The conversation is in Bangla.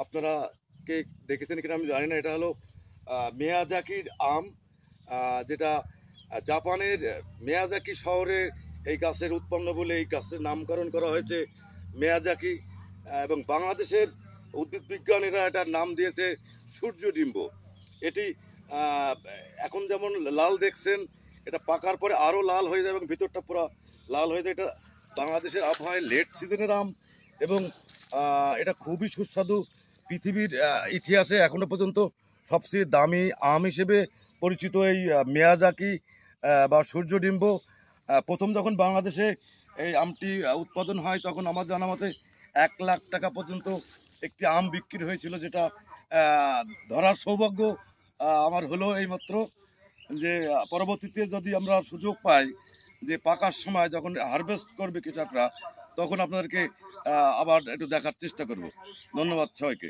আপনারা কে দেখেছেন কিনা আমি জানি না। এটা হলো মিয়াজাকির আম, যেটা জাপানের মিয়াজাকি শহরে এই গাছের উৎপন্ন বলে এই গাছের নামকরণ করা হয়েছে মিয়াজাকি। এবং বাংলাদেশের উদ্ভিদ বিজ্ঞানীরা এটার নাম দিয়েছে সূর্যডিম্ব। এটি আহ, এখন যেমন লাল দেখছেন, এটা পাকার পরে আরও লাল হয়ে যায় এবং ভিতরটা পুরো লাল হয়ে যায়। এটা বাংলাদেশের আবহাওয়ায় লেট সিজনের আম এবং এটা খুবই সুস্বাদু। পৃথিবীর ইতিহাসে এখনো পর্যন্ত সবচেয়ে দামি আম হিসেবে পরিচিত এই মিয়াজাকি বা সূর্যডিম্ব। প্রথম যখন বাংলাদেশে এই আমটি উৎপাদন হয় তখন আমার জানা মতে 1 লাখ টাকা পর্যন্ত একটি আম বিক্রি হয়েছিল, যেটা ধরার সৌভাগ্য আমার হলো এইমাত্র। যে পরবর্তীতে যদি আমরা সুযোগ পাই যে পাকার সময় যখন হারভেস্ট করবে কৃষকরা, তখন আপনাদেরকে আবার একটু দেখার চেষ্টা করব। ধন্যবাদ সবাইকে।